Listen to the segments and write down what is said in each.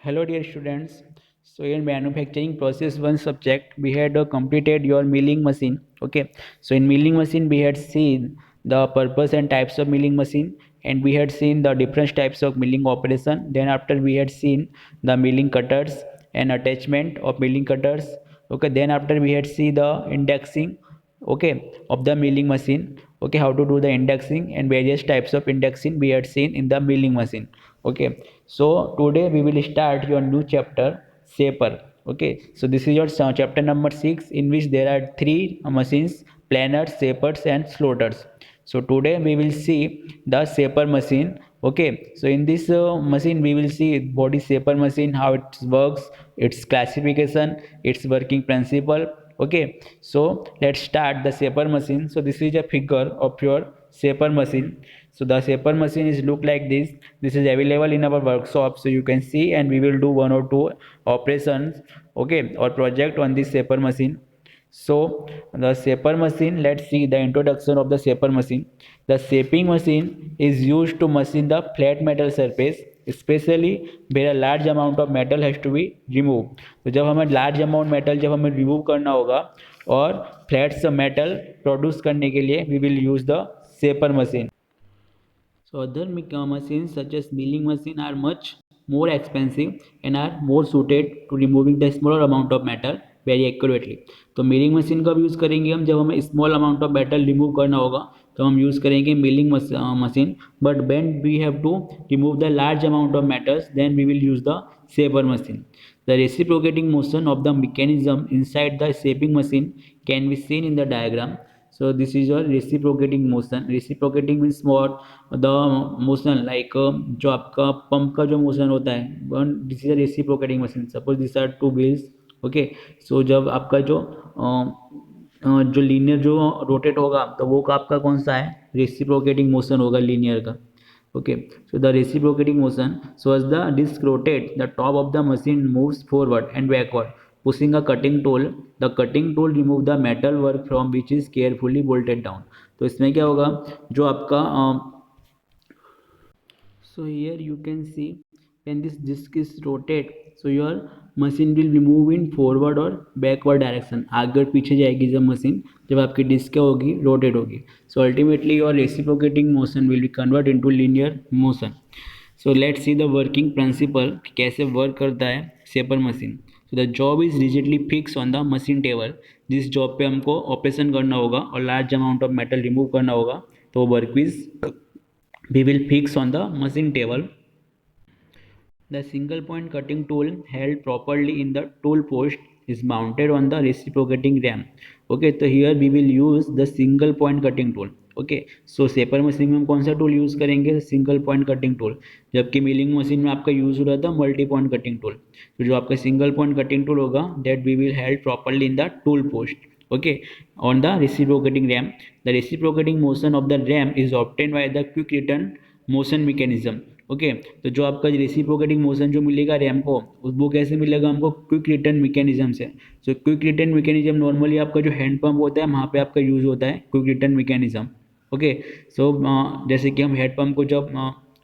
Hello dear students. So in manufacturing process one subject we had completed your milling machine. Okay. So in milling machine we had seen the purpose and types of milling machine, and we had seen the different types of milling operation. Then after we had seen the milling cutters and attachment of milling cutters. Okay. Then after we had see the indexing, okay, of the milling machine. Okay, how to do the indexing and various types of indexing we had seen in the milling machine. Okay, so today we will start your new chapter, shaper. Okay, so this is your chapter number 6, in which there are three machines: planers, shapers and slotters. So today we will see the shaper machine. Okay, so in this machine we will see body shaper machine, how it works, its classification, its working principle. Okay, so let's start the shaper machine. So this is a figure of your shaper machine. So the shaper machine is look like this is available in our workshop, so you can see, and we will do one or two operations, okay, or project on this shaper machine. So the shaper machine, let's see the introduction of the shaper machine. The shaping machine is used to machine the flat metal surface, especially where a large amount of metal has to be removed. तो जब हमें large amount metal जब हमें remove करना होगा और flats metal produce करने के लिए we will use the shaper machine. So other machines such as milling machine are much more expensive and are more suited to removing the smaller amount of metal very accurately. तो milling machine का भी use करेंगे हम जब हमें small amount of metal remove करना होगा, तो हम यूज़ करेंगे milling machine. But when we have to remove the large amount of metals, then we will use the shaper machine. The reciprocating motion of the mechanism inside the shaping machine can be seen in the diagram. So this is your reciprocating motion. Reciprocating means what? The motion like जो आपका pump का जो motion होता है, this is a reciprocating machine. Suppose this are two wheels. Okay, so जब आपका जो linear जो रोटेट होगा, तो वो आपका कौन सा है? रेसिप्रोकेटिंग मोशन होगा लीनियर का. Okay, so the reciprocating motion, so as the disc rotates, the top of the machine moves forward and backward, pushing a cutting tool. The cutting tool remove the metal work from which is carefully bolted down. तो इसमें क्या होगा, जो आपका so here you can see when this disc is rotate, so your machine will remove in forward और backward direction. आगे और पीछे जाएगी जब मशीन, जब आपकी डिस्क क्या होगी? रोटेट होगी. So ultimately your reciprocating motion will be converted into linear motion. So let's see the working principle, कैसे वर्क करता है shaper machine. So the job is rigidly fixed on the machine table. जिस job पे हमको operation करना होगा और large amount of metal remove करना होगा, तो work is we will fix on the machine table. The single point cutting tool held properly in the tool post is mounted on the reciprocating ram. Okay, तो here we will use the single point cutting tool. Okay, so shaper machine में हम कौन सा tool use करेंगे? Single point cutting tool. जबकि milling machine में आपका use हो रहा था मल्टी पॉइंट कटिंग टूल. तो जो आपका सिंगल पॉइंट कटिंग टूल होगा, that we will held properly in the tool post. Okay, on the reciprocating ram. The reciprocating motion of the ram is obtained by the quick return motion mechanism. Okay, तो जो आपका reciprocating motion जो मिलेगा RAM को, वो कैसे मिलेगा हमको? क्विक रिटर्न मैकेनिज्म से. So quick return mechanism normally आपका जो हैंड पंप होता है वहाँ पे आपका यूज़ होता है क्विक रिटर्न मैकेनिज्म. ओके, सो जैसे कि हम हेड पंप को जब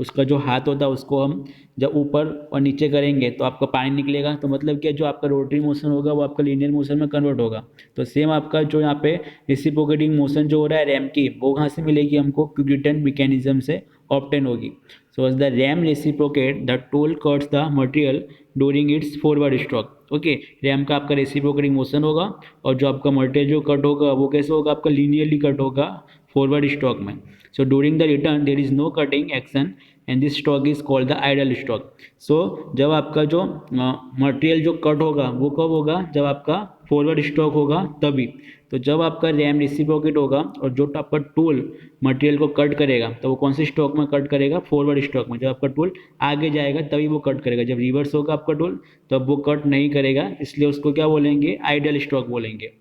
उसका जो हाथ होता है उसको हम जब ऊपर और नीचे करेंगे तो आपका पानी निकलेगा, तो मतलब क्या, जो आपका रोटरी मोशन होगा वो आपका लीनियर मोशन में कन्वर्ट होगा. तो सेम आपका जो यहाँ पे रेसिप्रोकेटिंग मोशन जो हो रहा है रैम की, वो कहाँ से मिलेगी हमको? क्विक रिटर्न मैकेनिज्म से ऑब्टेन होगी. So as the ram reciprocate, the tool cuts the material during its forward stroke. Okay, ram का आपका रेसिप्रोकेटिंग मोशन होगा और जो आपका मटेरियल जो कट होगा वो कैसे होगा? आपका लीनियरली कट होगा फॉरवर्ड स्ट्रोक में. So during the return there is no cutting action and this stock is called the idle stock. So जब आपका जो मटेरियल जो कट होगा वो कब होगा? जब आपका फॉरवर्ड स्टॉक होगा तभी. तो जब आपका रैम रेसिप्रोकेट होगा और जो आपका टूल मटेरियल को कट करेगा, तो वो कौन से स्टॉक में कट करेगा? फॉरवर्ड स्टॉक में. जब आपका टूल आगे जाएगा तभी वो कट करेगा. जब रिवर्स होगा आपका टूल तब वो कट नहीं करेगा, इसलिए उसको क्या बोलेंगे? आइडल स्टॉक बोलेंगे.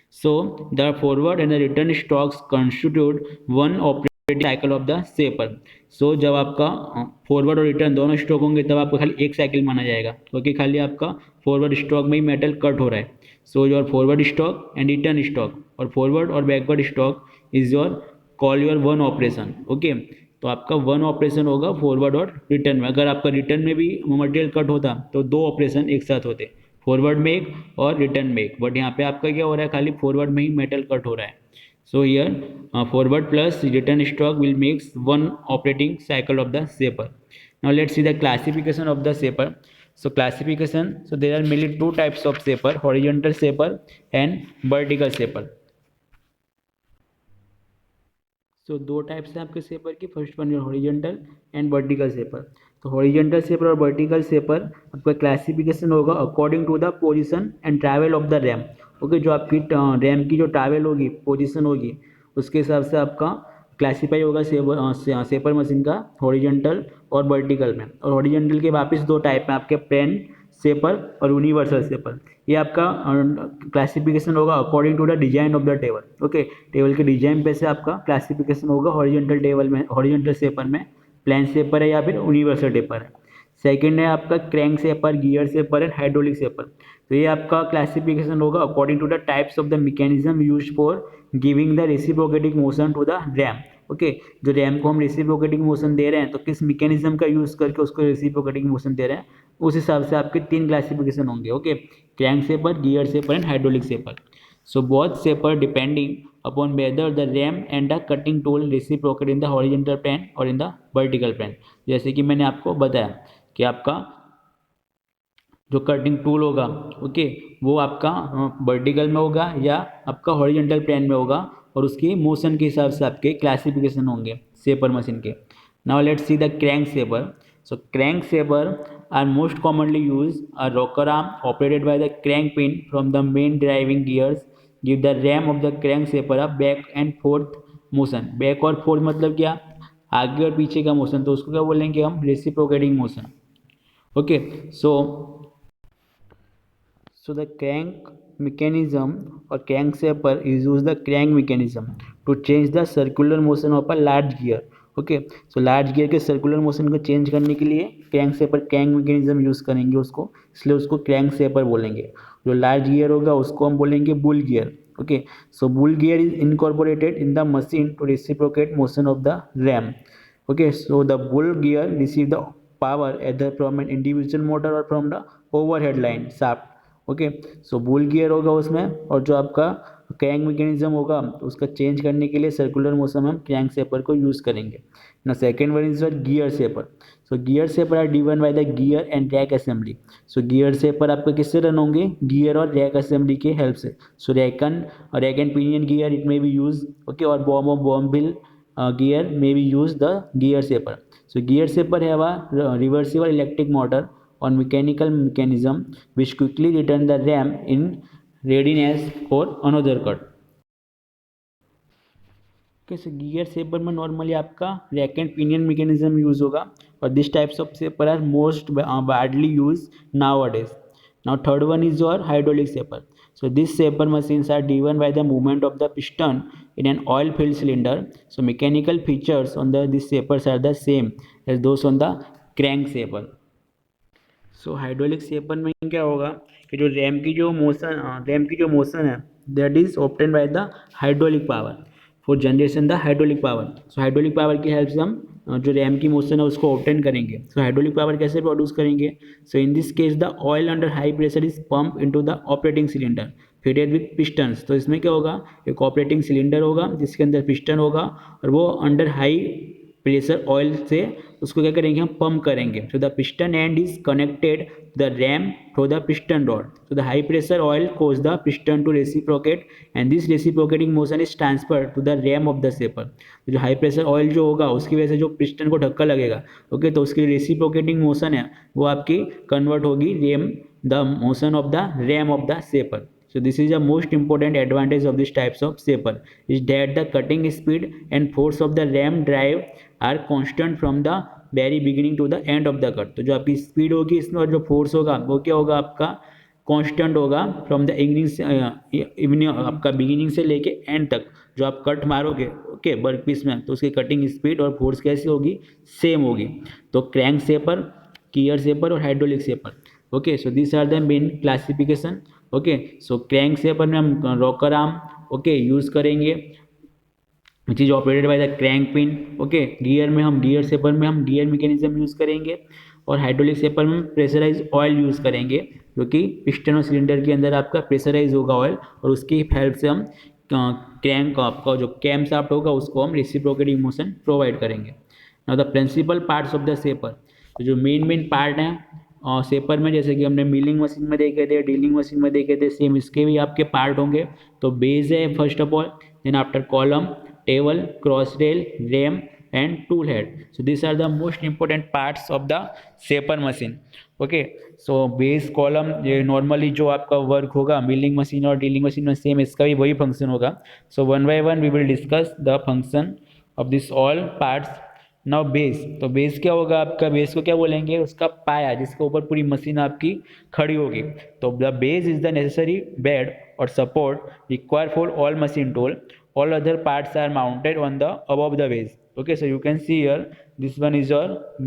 So the forward and the return stocks constitute one operating cycle of the shaper. So जब आपका फॉरवर्ड और रिटर्न दोनों स्टॉक होंगे तब आपका खाली एक साइकिल माना जाएगा, क्योंकि खाली आपका फॉरवर्ड स्टॉक में ही मेटल कट हो रहा है. So your forward stock and return stock, और फॉरवर्ड और backward stock is your call your one operation. Okay, तो आपका वन ऑपरेशन होगा फॉरवर्ड और रिटर्न में। अगर आपका रिटर्न में भी मटेरियल कट होता तो दो ऑपरेशन एक साथ होते, फॉरवर्ड में एक और रिटर्न में एक, बट यहाँ पे आपका क्या हो रहा है, खाली फॉरवर्ड में ही मेटल कट हो रहा है। So here forward plus return stroke will makes one operating cycle of the shaper. Now let's see the classification of the shaper. So classification, so there are mainly two types of shaper, horizontal shaper and vertical shaper. सो दो types हैं आपके shaper की, first one horizontal and vertical shaper. तो horizontal shaper और vertical shaper आपका classification होगा according to the position and travel of the ram. Okay, जो आपकी रैम की जो ट्रैवल होगी, पोजीशन होगी, उसके हिसाब से आपका क्लासीफाई होगा सेपर मशीन का हॉरिजेंटल और वर्टिकल में। और हॉरिजेंटल के वापस दो टाइप हैं आपके, प्लेन सेपर और यूनिवर्सल सेपर। ये आपका क्लासिफिकेशन होगा according to the design of the table. Okay, table के डिजाइन पे से आपका क्लासिफिकेशन होगा हॉरिजॉन्टल टेबल में, हॉरिजॉन्टल सेपर में प्लेन सेपर है या फिर यूनिवर्सल टेपर है। सेकंड है आपका crank shaper, gear shaper and hydraulic shaper. तो ये आपका क्लासिफिकेशन होगा according to the types of the mechanism used for giving the reciprocating motion to the ram. Okay, जो रैम को हम रेसिप्रोकेटिंग मोशन दे रहे हैं तो किस मैकेनिज्म का यूज करके उसको रेसिप्रोकेटिंग मोशन दे रहे हैं, उस हिसाब से आपके तीन क्लासिफिकेशन होंगे। Okay, crank shaper, gear shaper and hydraulic shaper. So both shaper depending upon whether the ram and the cutting tool reciprocate in the horizontal plane or in the vertical plane। जैसे कि मैंने आपको बताया कि आपका जो cutting tool होगा, okay, वो आपका वर्टिकल में होगा या आपका हॉरिजॉन्टल प्लेन में होगा, और उसकी मोशन के हिसाब से आपके क्लासिफिकेशन होंगे सेपर मशीन के। Now let's see the crank shaper. So crank shaper are most commonly use a rocker arm operated by the crank pin from the main driving gears give the ram of the crank shaper a back and forth motion. Back और forth मतलब क्या, आगे और पीछे का motion, तो उसको क्या बोलेंगे हम, reciprocating motion. Okay, so the crank mechanism or crankshaper is use the crank mechanism to change the circular motion of a large gear। Okay, so large gear के सर्कुलर मोशन को चेंज करने के लिए crank shaper, crank mechanism use करेंगे उसको, इसलिए उसको crank shaper बोलेंगे। जो लार्ज गियर होगा उसको हम बोलेंगे bull gear. Okay, so bull gear is incorporated in the machine to reciprocate motion of the ram. Okay, so the bull gear receive the power either from an individual motor or from the overhead line shaft। Okay, so bull gear होगा उसमें, और जो आपका crank mechanism होगा उसका change करने के लिए सर्कुलर मोशन हम क्रैंक सेपर को यूज़ करेंगे ना। Second one is gear shaper. So gear shaper are driven by the gear and rack assembly. So gear shaper आपका किससे रन होंगे, गियर और रैक असेंबली के हेल्प से। So rack and pinion gear it may be use, okay, और bevel gear may be use the gear shaper। So gear shaper have a reversible electric motor or mechanical mechanism which quickly return the ram in readiness for another cut। कैसे gear shaper में normally आपका rack and pinion mechanism use होगा, और this types of shaper are most widely use nowadays. Now third one is your hydraulic shaper. So these shaper machines are driven by the movement of the piston in an oil-filled cylinder। So mechanical features on these shapers are the same as those on the crank shaper। So hydraulic shaper में क्या होगा कि जो RAM की जो motion है that is obtain by the hydraulic power for generation the hydraulic power. So hydraulic power की help से हम जो रैम की मोशन है उसको ऑब्टेन करेंगे। सो हाइड्रोलिक पावर कैसे प्रोड्यूस करेंगे, so in this case the oil under high pressure is pump into the operating cylinder fitted with pistons. तो इसमें क्या होगा, एक ऑपरेटिंग सिलेंडर होगा जिसके अंदर पिस्टन होगा, और वो अंडर हाई प्रेशर ऑयल से उसको क्या करेंगे, हम पंप करेंगे। So the piston end is connected the ram through the piston rod. So the high pressure oil cause the piston to reciprocate and this reciprocating motion is transfer to the ram of the shaper. जो high pressure oil जो होगा उसकी वजह से जो piston को धक्का लगेगा, ओके, तो उसकी रेसिप्रोकेटिंग मोशन है वो आपकी कन्वर्ट होगी RAM, the motion of the ram of the shaper. So this is the most important advantage of these types of shaper is that the cutting speed and force of the ram drive are constant from the very beginning to the end of the cut। तो जो आपकी speed होगी इसमें और जो force होगा वो क्या होगा, आपका कांस्टेंट होगा फ्रॉम द इवनिंग आपका बिगिनिंग से लेके एंड तक। जो आप कट मारोगे, ओके, वर्क पीस में, तो उसकी कटिंग स्पीड और फोर्स कैसी होगी, सेम होगी। तो क्रैंक सेपर, गियर सेपर और hydraulic shaper. Okay, so this are the main classification. Okay, so crank shaper में हम रॉकर आर्म, ओके, यूज़ करेंगे, which is operated by the crank pin. Okay, gear में हम gear shaper में हम gear mechanism use करेंगे, और hydraulic shaper में प्रेशराइज ऑयल यूज करेंगे, जो कि पिस्टन और सिलेंडर के अंदर आपका प्रेशराइज होगा ऑयल, और उसकी हेल्प से हम क्रैंक आपका जो कैम शाफ्ट होगा उसको हम रेसिप्रोकेटिंग मोशन प्रोवाइड करेंगे। Now the principal parts of the shaper, तो जो मेन पार्ट हैं और सेपर में, जैसे कि हमने मिलिंग मशीन में देखे थे, ड्रिलिंग मशीन में देखे थे, सेम इसके भी आपके पार्ट होंगे। तो बेस है first of all, then after column, table, cross rail, ram and tool head. So this are the most important parts of the shaper machine. Okay, so base column, ये normally जो आपका work होगा milling machine और drilling machine में same इसका भी वही function होगा। So one by one we will discuss the function of this all parts. Now base, तो बेस क्या होगा आपका, बेस को क्या बोलेंगे, उसका पाया जिसके ऊपर पूरी मशीन आपकी खड़ी होगी। तो the base is the necessary bed और support required for all machine tool, all other parts are mounted on the above the base. Okay, so you can see here this one is your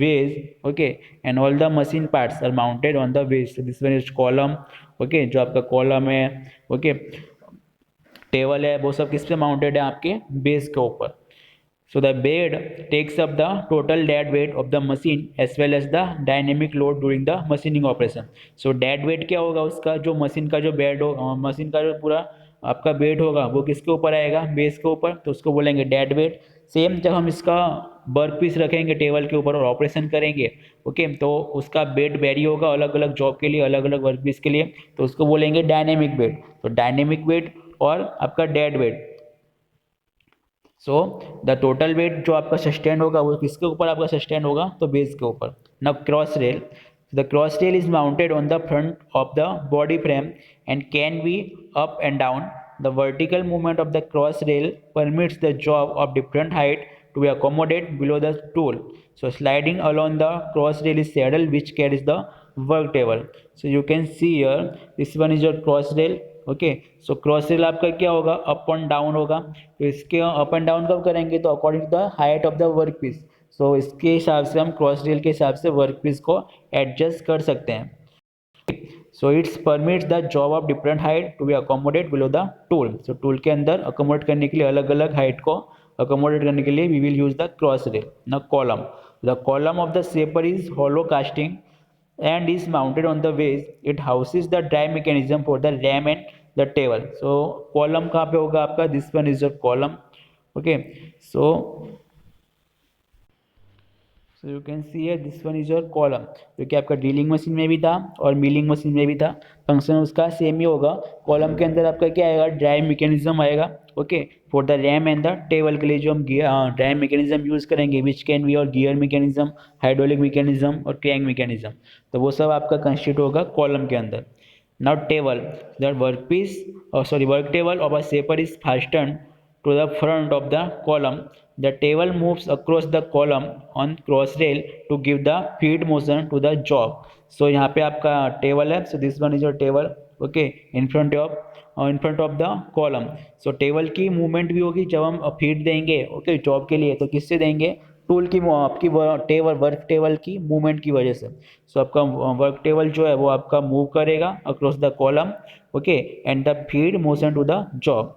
base. Okay, and all the machine parts are mounted on the base. So this one is column. Okay, जो आपका column है, okay, table है, वो सब किस पे mounted है, आपके बेस के ऊपर। So the bed takes up the total dead weight of the machine as well as the dynamic load during the machining operation. So dead weight क्या होगा उसका, जो मशीन का जो बेड हो, मशीन का जो पूरा आपका बेड होगा वो किसके ऊपर आएगा, बेस के ऊपर, तो उसको बोलेंगे डेड वेट। सेम जब हम इसका वर्क पीस रखेंगे टेबल के ऊपर और ऑपरेशन करेंगे, ओके, तो उसका बेड वेरी होगा अलग अलग जॉब के लिए, अलग अलग वर्क पीस के लिए, तो उसको बोलेंगे डायनेमिक बेड। तो डायनेमिक बेड और आपका dead weight, so the total weight जो आपका सस्टेन होगा वो किसके ऊपर आपका सस्टेन होगा, तो बेस के ऊपर। Now cross rail, the cross rail is mounted on the front of the body frame and can be up and down. The vertical movement of the cross rail permits the job of different height to be accommodate below the tool. So sliding along the cross rail is saddle which carries the work table. So you can see here this one is your cross rail. Okay, so cross rail आपका क्या होगा, up and down होगा। तो इसके up and down कब करेंगे, तो according to the height of the work piece. So इसके हिसाब से हम क्रॉस रेल के हिसाब से वर्क पीस को एडजस्ट कर सकते हैं। So it's permits the job of different height to be accommodate below the tool. So tool के अंदर अकोमोडेट करने के लिए, अलग अलग हाइट को अकोमोडेट करने के लिए we will use the cross rail. ना column, the column of the shaper is hollow casting and is mounted on the base. It houses the drive mechanism for the ram and the table. So column कहाँ पे होगा आपका, this one is your column. Okay, so you can see here this one is your column, जो कि आपका drilling machine में भी था और मिलिंग मशीन में भी था, फंक्शन उसका सेम ही होगा। कॉलम के अंदर आपका क्या आएगा, ड्राइव मैकेनिज्म आएगा। Okay, for the ram and the table के लिए जो हम ड्राइव मैकेनिज्म यूज करेंगे, विच कैन बी और गियर मैकेनिज्म, हाइड्रोलिक मैकेनिज्म और क्रैंक मैकेनिज्म, तो वो सब आपका कंस्टिट्यूट होगा कॉलम के अंदर। Now table, the work piece work table of a shaper is fasten to the front of the column. The table moves across the column on cross rail to give the feed motion to the job. So यहाँ पे आपका table है, so this one is your table, okay, in front of the column. So table की movement भी होगी जब हम feed देंगे, ओके, जॉब के लिए, तो किससे देंगे, टूल की, आपकी टेबल, वर्क टेबल की मूवमेंट की वजह से। सो आपका वर्क टेबल जो है वो आपका मूव करेगा across the column, okay, and the feed motion to the job.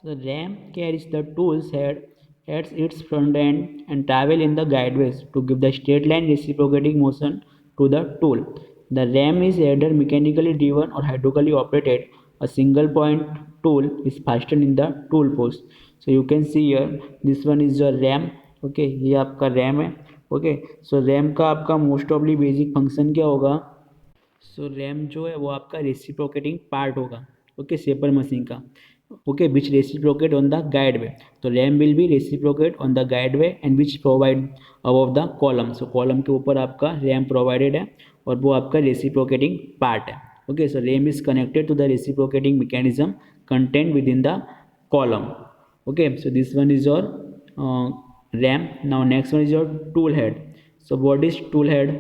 The ram carries the tool's head at its front end and travel in the guideways to give the straight line reciprocating motion to the tool. The ram is either mechanically driven or hydraulically operated. A single point tool is fastened in the tool post. So you can see here this one is your ram. Okay, ये आपका RAM है। Okay, so RAM का आपका most ऑफली basic function क्या होगा, सो RAM जो है वो आपका रेसिप्रोकेटिंग पार्ट होगा, ओके, सेपर मशीन का, okay, which reciprocate on the guide way. तो ram will be reciprocate on the guide way and which provide above the column. So column के ऊपर आपका रैम प्रोवाइडेड है और वो आपका रेसिप्रोकेटिंग पार्ट है। Okay, so ram is connected to the reciprocating mechanism contained within the column. Okay, so this one is your ram. Now next one is your tool head. So what is tool head,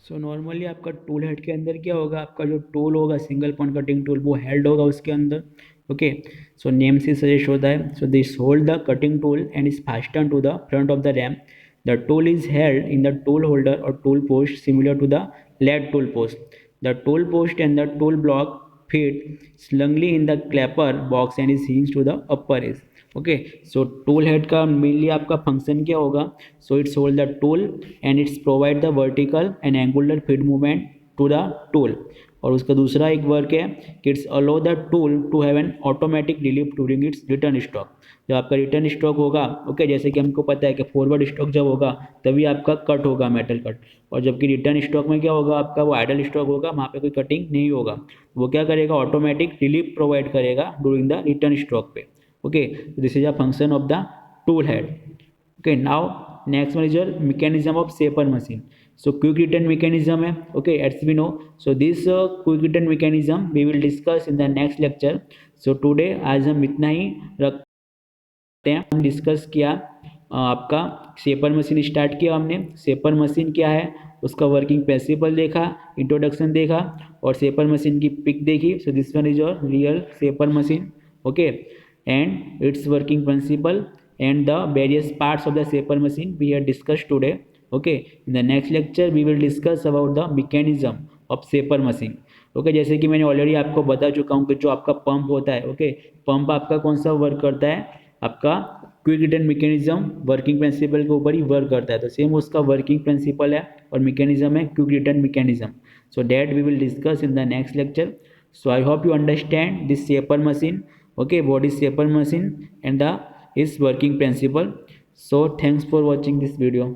so normally आपका tool head के अंदर क्या होगा, आपका जो tool होगा single point cutting tool, वो held होगा उसके अंदर। ओके, सो नेम से सजेस्ट होता है। So this hold the cutting tool and is fasten to the front of the ram. The tool is held in the tool holder और tool post similar to the lathe tool post. The tool post and the tool block feet slungly in the clapper box and is hinged to the upper edge. Okay, so tool head का mainly आपका function क्या होगा? So it's hold the tool and it's provide the vertical and angular feed movement to the tool. और उसका दूसरा एक work है कि it's allow the tool to have an automatic relief during its return stroke. जब आपका return stroke होगा, okay, जैसे कि हमको पता है कि फॉरवर्ड स्ट्रोक जब होगा तभी आपका कट होगा, मेटल कट, और जबकि रिटर्न स्ट्रोक में क्या होगा, आपका वो आइडल स्ट्रोक होगा, वहाँ पे कोई कटिंग नहीं होगा। वो क्या करेगा? ऑटोमेटिक रिलीफ प्रोवाइड करेगा ड्यूरिंग द रिटर्न स्ट्रोक पे। Okay, so this is a function of the tool head. Okay, now next one is your mechanism of shaper machine. So quick return mechanism है, okay, as we know. So this quick return mechanism we will discuss in the next lecture. So today आज हम इतना ही रखते हैं। हम discuss किया आपका shaper machine start किया हमने। शेपर मशीन क्या है, उसका वर्किंग प्रिंसिपल देखा, इंट्रोडक्शन देखा और शेपर मशीन की पिक देखी। सो this one is your real shaper machine, okay, and its working principle and the various parts of the shaper machine we have discussed today. Okay, in the next lecture we will discuss about the mechanism of shaper machine. Okay, जैसे कि मैंने already आपको बता चुका हूँ कि जो आपका पंप होता है, ओके, पंप आपका कौन सा वर्क करता है? आपका quick return mechanism working principle के ऊपर ही वर्क करता है। तो सेम उसका वर्किंग प्रिंसिपल है और मैकेनिज्म है quick return mechanism. So that we will discuss in the next lecture. So I hope you understand this shaper machine. Okay, what is shaper machine and the its working principle. So thanks for watching this video.